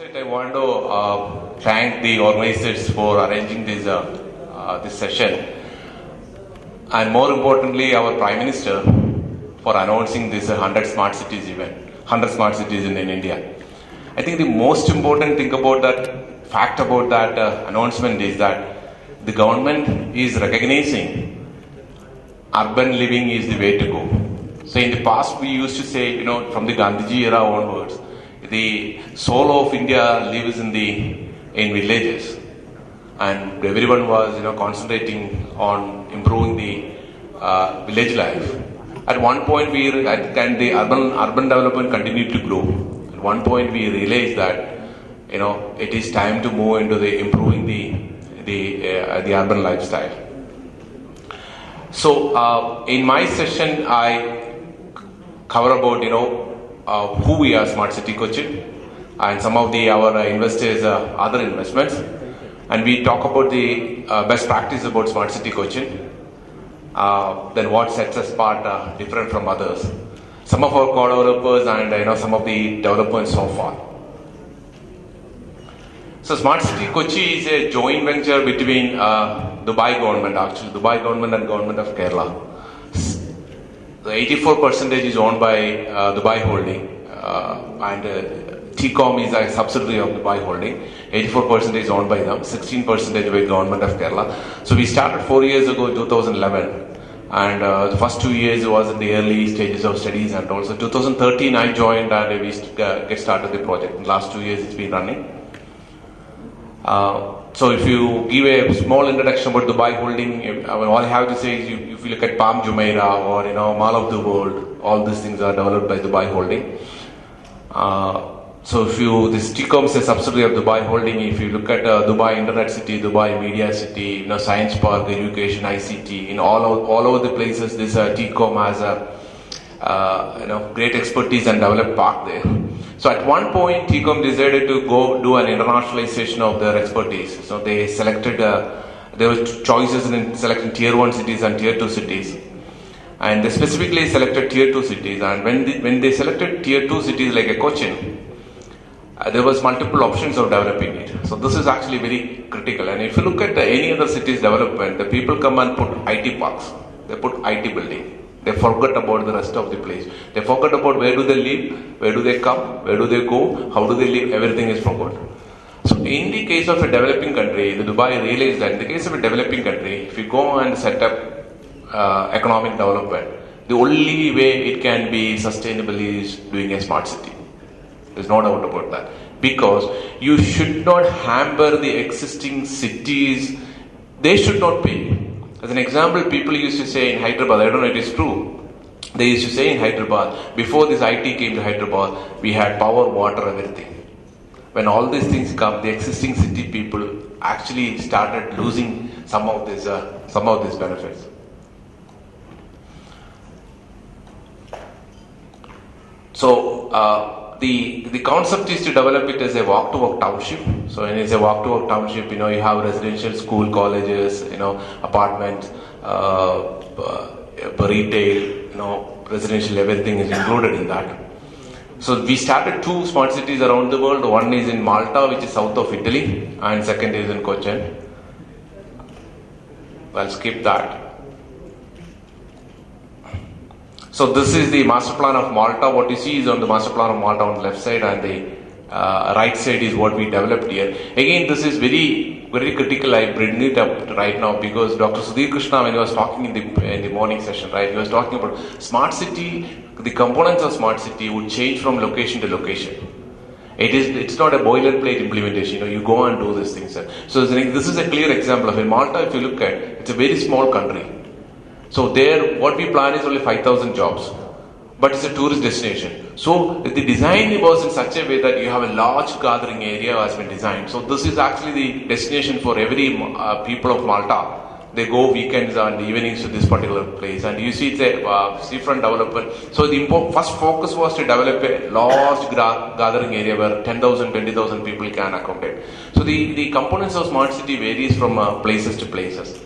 I want to thank the organizers for arranging this session, and more importantly, our Prime Minister for announcing this 100 smart cities event, 100 smart cities in India. I think the most important thing about that fact about that announcement is that the government is recognizing urban living is the way to go. So in the past, we used to say, from the Gandhiji era onwards, the soul of India lives in villages, and everyone was concentrating on improving the village life. At one point, the urban development continued to grow. At one point, we realized that it is time to move into the improving the urban lifestyle. So in my session, I cover about who we are, Smart City Kochi, and some of our investors' other investments, and we talk about the best practice about Smart City Kochi, then what sets us apart different from others, some of our co-developers and some of the developments so far. So Smart City Kochi is a joint venture between Dubai government and government of Kerala. The 84% is owned by Dubai Holding, and TCOM is a subsidiary of Dubai Holding. 84% is owned by them, 16% by government of Kerala. So we started 4 years ago in 2011, and the first 2 years was in the early stages of studies, and also 2013 I joined and we get started the project. In the last 2 years it's been running. So if you give a small introduction about Dubai Holding, all I have to say is if you look at Palm Jumeirah or Mall of the World, all these things are developed by Dubai Holding. So this TCOM is a subsidiary of Dubai Holding. If you look at Dubai Internet City, Dubai Media City, Science Park, Education, ICT, in all over the places, this TCOM has a great expertise and developed park there. So at one point, TCOM decided to go do an internationalization of their expertise. So they selected, there were choices in selecting tier 1 cities and tier 2 cities. And they specifically selected tier 2 cities. And when they selected tier 2 cities like a Kochi, there was multiple options of developing it. So this is actually very critical. And if you look at any other city's development, the people come and put IT parks. They put IT building. They forget about the rest of the place. They forget about where do they live, where do they come, where do they go, how do they live, everything is forgotten. So in the case of a developing country, the Dubai realized that in the case of a developing country, if you go and set up economic development, the only way it can be sustainable is doing a smart city. There's no doubt about that. Because you should not hamper the existing cities. They should not pay. As an example, people used to say in Hyderabad, I don't know if it is true, they used to say in Hyderabad, before this IT came to Hyderabad, we had power, water, everything. When all these things come, the existing city people actually started losing some of these benefits. So the concept is to develop it as a walk-to-walk township. So when it's a walk-to-walk township, you have residential, school, colleges, apartments, retail, residential, everything is included in that. So we started 2 smart cities around the world. One is in Malta, which is south of Italy, and second is in Kochi. I'll skip that. So this is the master plan of Malta. What you see is on the master plan of Malta on the left side, and the right side is what we developed here. Again, this is very, very critical. I bring it up right now because Dr. Sudhir Krishna, when he was talking in the morning session, right, he was talking about smart city. The components of smart city would change from location to location. It's not a boilerplate implementation. You go and do these things. So this is a clear example of in Malta. If you look at, it's a very small country. So there, what we plan is only 5,000 jobs, but it's a tourist destination. So the design was in such a way that you have a large gathering area has been designed. So this is actually the destination for every people of Malta. They go weekends and evenings to this particular place, and you see it's a seafront development. So the first focus was to develop a large gathering area where 10,000, 20,000 people can accommodate. So the components of smart city varies from places to places.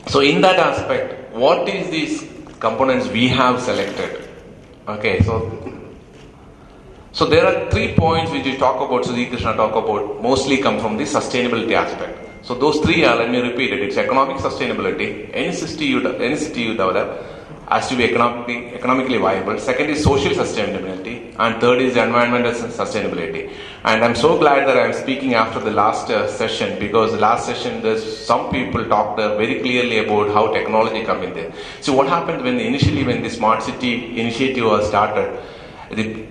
So in that aspect, what is these components we have selected? Okay, so So there are 3 points which we talk about, Sri Krishna talk about, mostly come from the sustainability aspect. So those 3 are, let me repeat it, it's economic sustainability. Any city you develop has to be economically viable. Second is social sustainability, and third is environmental sustainability. And I'm so glad that I'm speaking after the last session, because the last session there's some people talked very clearly about how technology come in there. So what happened when the smart city initiative was started,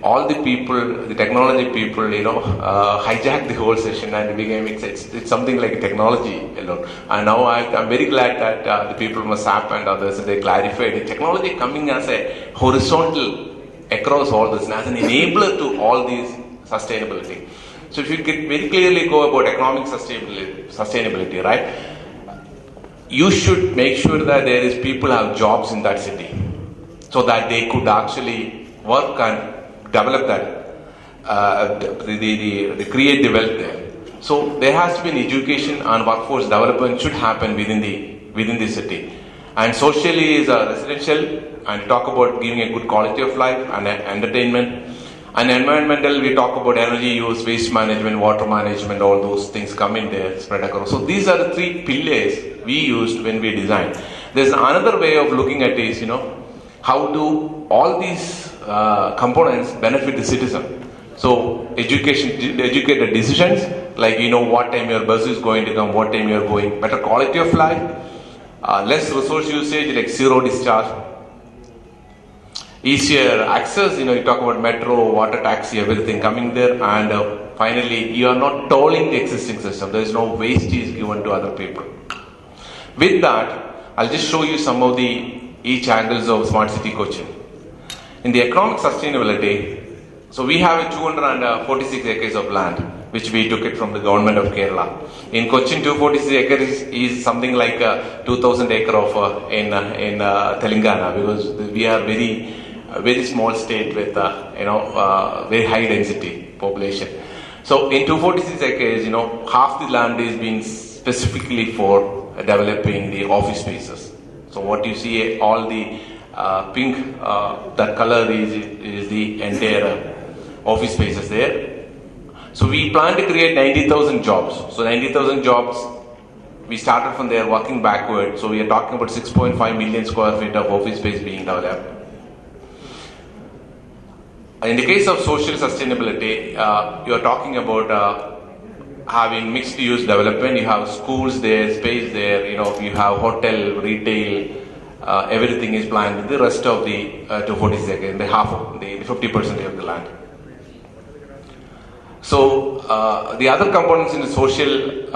all the people, the technology people, hijacked the whole session, and it became it's something like technology alone. And now I'm very glad that the people from SAP and others, they clarified the technology coming as a horizontal across all this, and as an enabler to all these sustainability. So if you can very clearly go about economic sustainability, right? You should make sure that there is people have jobs in that city, so that they could actually work and develop that, create the wealth there. So there has to be an education and workforce development should happen within the city. And socially is residential, and talk about giving a good quality of life and entertainment. And environmental, we talk about energy use, waste management, water management, all those things come in there, spread across. So these are the 3 pillars we used when we designed. There's another way of looking at this, how do all these components benefit the citizen? So educated decisions, like what time your bus is going to come, what time you are going, better quality of life, less resource usage, like zero discharge, easier access, you talk about metro, water taxi, everything coming there, and finally you are not tolling the existing system. There is no wastage given to other people. With that, I'll just show you some of each angles of Smart City Kochi. In the economic sustainability, so we have 246 acres of land, which we took it from the government of Kerala. In Kochi, 246 acres is something like 2,000 acre of in Telangana, because we are very small state with very high density population. So in 246 acres, half the land is being specifically for developing the office spaces. So what you see, all the pink, that color is the entire office spaces there. So we plan to create 90,000 jobs. So 90,000 jobs, we started from there working backward. So we are talking about 6.5 million square feet of office space being developed. In the case of social sustainability, you are talking about having mixed use development. You have schools there, space there, you have hotel, retail, everything is planned with the rest of the 240 acres, the half of the 50% of the land. So the other components in the social,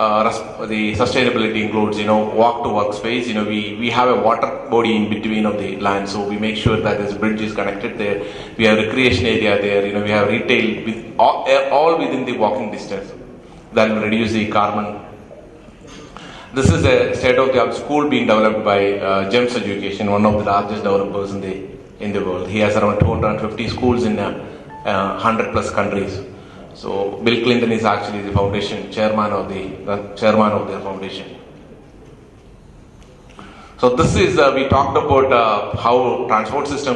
the sustainability includes, walk to work space. We have a water body in between of the land, so we make sure that this bridge is connected there. We have recreation area there. We have retail with all within the walking distance. That will reduce the carbon. This is a state-of-the-art school being developed by GEMS Education, one of the largest developers in the world. He has around 250 schools in 100 plus countries. So Bill Clinton is actually the foundation chairman of their foundation. So this is we talked about how transport system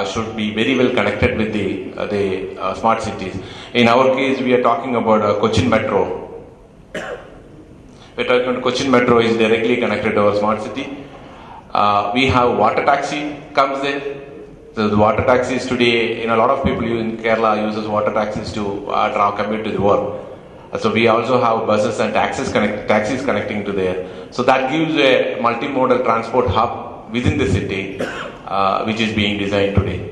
should be very well connected with the smart cities. In our case, we are talking about Cochin Metro. We're talking about Cochin Metro is directly connected to our smart city. We have water taxi comes there. So the water taxis today, a lot of people in Kerala uses water taxis to commute to the work. So we also have buses and taxis connecting to there. So that gives a multimodal transport hub within the city, which is being designed today.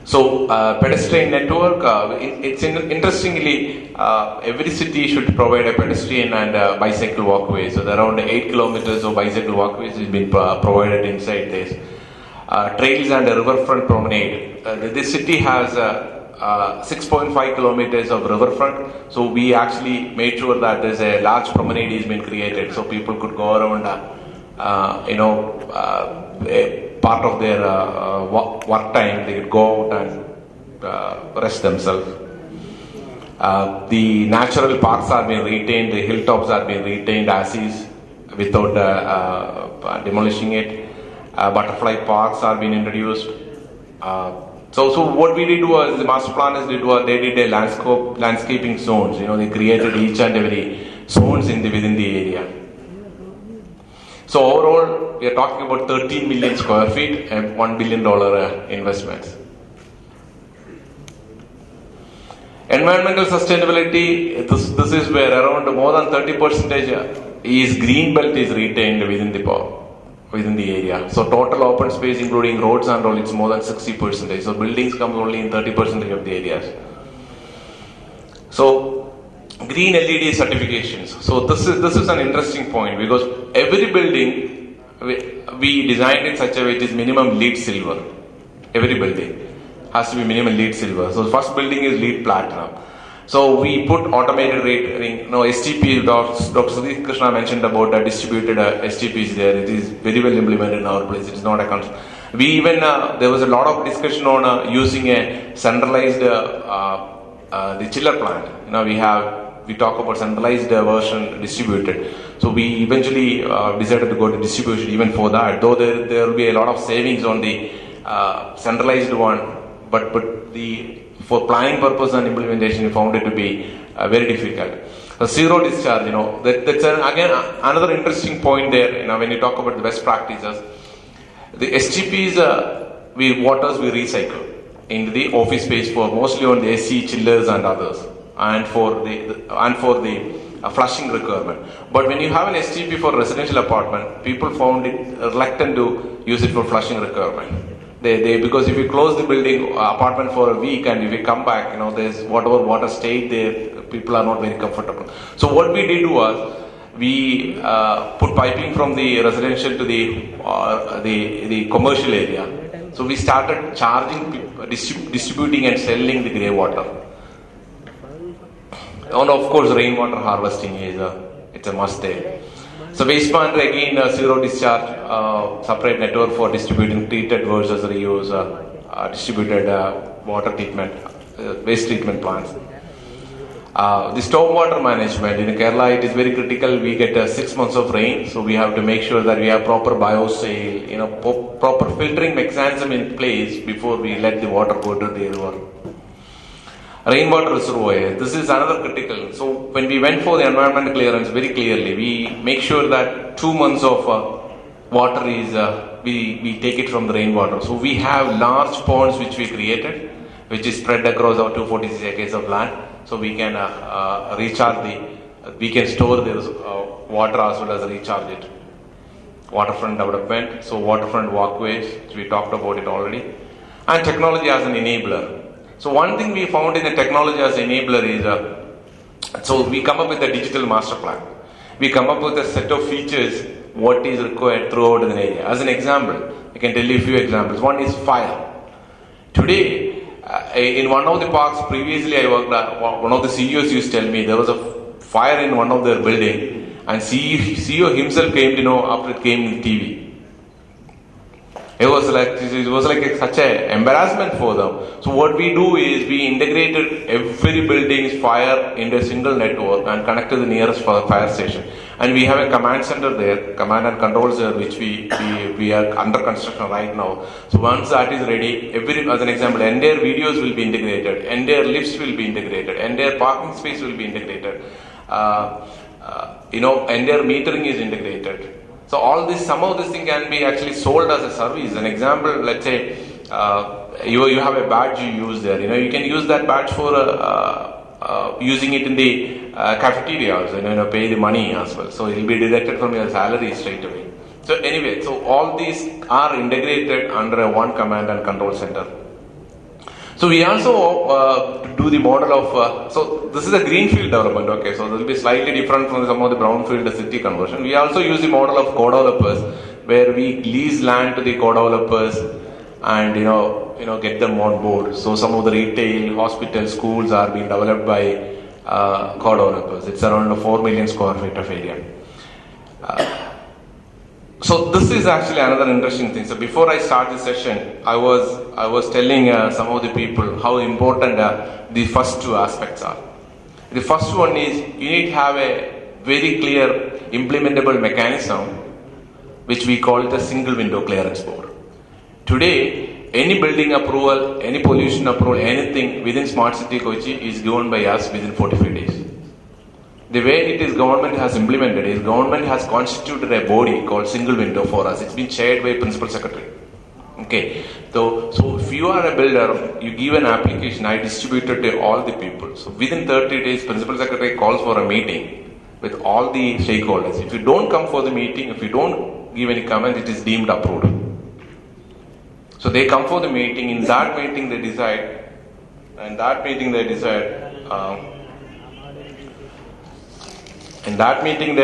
So pedestrian network, it's interestingly, every city should provide a pedestrian and bicycle walkway. So there are around 8 kilometers of bicycle walkways has been provided inside this. Trails and a riverfront promenade. This city has 6.5 kilometers of riverfront. So we actually made sure that there's a large promenade has been created, so people could go around, part of their work time, they could go out and rest themselves. The natural parks are being retained, the hilltops are being retained as is without demolishing it. Butterfly parks are being introduced. So what we did was, the master planners they did a landscaping zones. They created each and every zones within the area. So overall, we are talking about 13 million square feet and $1 billion investments. Environmental sustainability, this is where around more than 30% is green belt is retained within the area. So total open space including roads and all, it's more than 60%. So buildings come only in 30% of the areas. So green LED certifications. So this is an interesting point, because every building we designed in such a way it is minimum LEED silver. Every building has to be minimum LEED silver. So the first building is LEED platinum. So we put automated rating. STP, Dr. Sudhir Krishna mentioned about distributed STPs there. It is very well implemented in our place. It is not a concern. We even, there was a lot of discussion on using a centralized the chiller plant. We talk about centralized version distributed. So we eventually decided to go to distribution even for that. Though there will be a lot of savings on the centralized one, but for planning purpose and implementation, we found it to be very difficult. Zero discharge, that's again another interesting point there. When you talk about the best practices, the STPs, waters we recycle into the office space for mostly on the AC chillers and others, and for the flushing requirement. But when you have an STP for residential apartment, people found it reluctant to use it for flushing requirement. Because if you close the building apartment for a week and if you come back, there's whatever water stayed there, people are not very comfortable. So what we did was, we put piping from the residential to the commercial area. So we started charging, distributing and selling the grey water. And of course, rainwater harvesting it's a must there. So waste management, again, zero discharge, separate network for distributing treated versus reuse, distributed water treatment, waste treatment plants. The stormwater management in Kerala, it is very critical. We get 6 months of rain, so we have to make sure that we have proper biosale, proper filtering mechanism in place before we let the water go to the river. Rainwater reservoir, this is another critical. So when we went for the environmental clearance, very clearly we make sure that 2 months of water is we take it from the rainwater. So we have large ponds which we created, which is spread across our 246 acres of land. So we can we can store this water as well as recharge it. Waterfront development, so waterfront walkways, which we talked about it already, and technology as an enabler. So one thing we found in the technology as enabler is, so we come up with a digital master plan. We come up with a set of features, what is required throughout an area. As an example, I can tell you a few examples. One is fire. Today, in one of the parks previously I worked at, one of the CEOs used to tell me there was a fire in one of their building, and CEO himself came to know after it came in TV. It was like such an embarrassment for them. So what we do is we integrated every building's fire into a single network and connect to the nearest fire station. And we have a command center there, command and control center, which we are under construction right now. So once that is ready, as an example, entire videos will be integrated, entire lifts will be integrated, entire parking space will be integrated. Entire metering is integrated. So all this, some of this thing can be actually sold as a service. An example, let's say you have a badge you use there. You can use that badge for using it in the cafeteria also. Pay the money as well. So it will be deducted from your salary straight away. So anyway, so all these are integrated under a one command and control center. So we also do the model of, so this is a greenfield development, okay, so this will be slightly different from some of the brownfield city conversion. We also use the model of co-developers, where we lease land to the co-developers and get them on board. So some of the retail, hospitals, schools are being developed by co-developers. It's around 4 million square feet of area. So this is actually another interesting thing. So before I start this session, I was telling some of the people how important the first two aspects are. The first one is you need to have a very clear implementable mechanism, which we call it a single window clearance board. Today, any building approval, any pollution approval, anything within Smart City Kochi is given by us within 45 days. The way it is government has implemented is government has constituted a body called single window for us. It's been chaired by principal secretary. Okay, so if you are a builder, you give an application, I distribute it to all the people. So within 30 days, principal secretary calls for a meeting with all the stakeholders. If you don't come for the meeting, if you don't give any comment, it is deemed approved. So they come for the meeting. In that meeting, they decide. In that meeting, they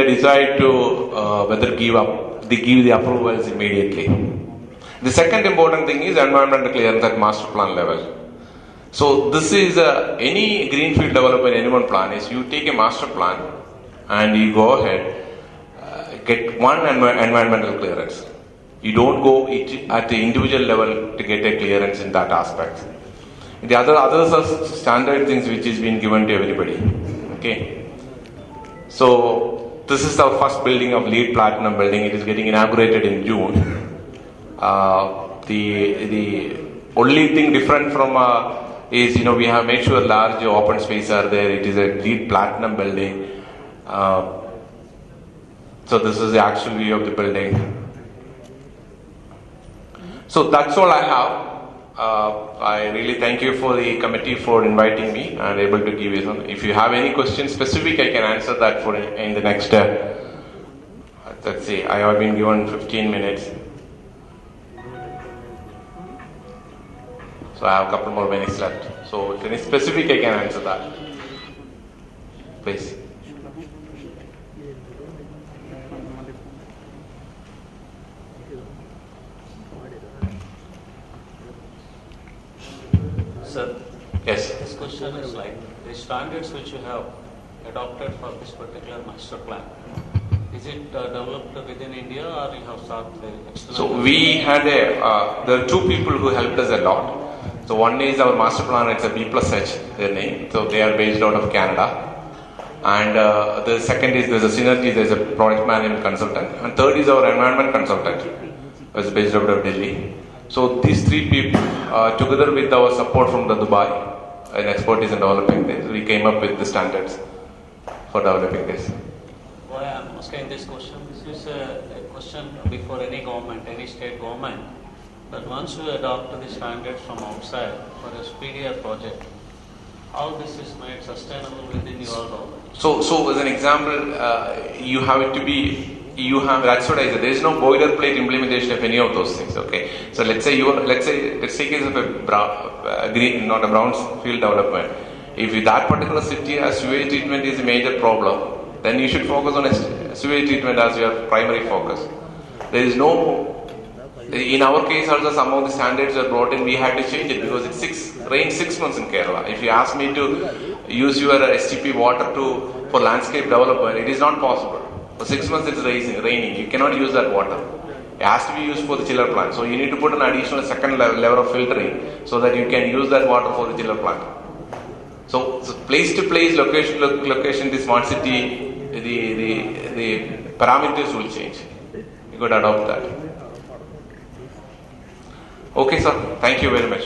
decide to whether they give the approvals immediately. The second important thing is environmental clearance at master plan level. So this is any greenfield development, anyone plan is you take a master plan and you go ahead, get one environmental clearance. You don't go at the individual level to get a clearance in that aspect. The others are standard things which is being given to everybody. Okay. So this is our first building of LEED Platinum building. It is getting inaugurated in June. The only thing different from is we have made sure large open space are there. It is a LEED Platinum building. So this is the actual view of the building. So that's all I have. I really thank you for the committee for inviting me and able to give you some. If you have any questions specific, I can answer that for in the next. Let's see. I have been given 15 minutes. So I have a couple more minutes left. So if any specific, I can answer that. Please. Sir, yes. This question is like the standards which you have adopted for this particular master plan. Is it developed within India or you have started external? So we had there are two people who helped us a lot. So one is our master plan, it's a B+H, their name. So they are based out of Canada. And the second is there's a synergy, there's a project management consultant. And third is our environment consultant, who is based out of Delhi. So these three people, together with our support from the Dubai, an expertise in developing this, we came up with the standards for developing this. Why I am asking this question? This is a question before any government, any state government. But once you adopt the standards from outside for a speedier project, how this is made sustainable within your government? So as an example, you have it to be. That's what I said. There is no boilerplate implementation of any of those things. Okay. So let's take case of a green, not a brownfield development. If that particular city has sewage treatment is a major problem, then you should focus on sewage treatment as your primary focus. There is no. In our case, also some of the standards are brought in. We had to change it because it rained 6 months in Kerala. If you ask me to use your STP water for landscape development, it is not possible. For 6 months it's raining. You cannot use that water. It has to be used for the chiller plant. So you need to put an additional second level of filtering so that you can use that water for the chiller plant. So place to place, location, the smart city, the parameters will change. You could adopt that. Okay, sir. Thank you very much.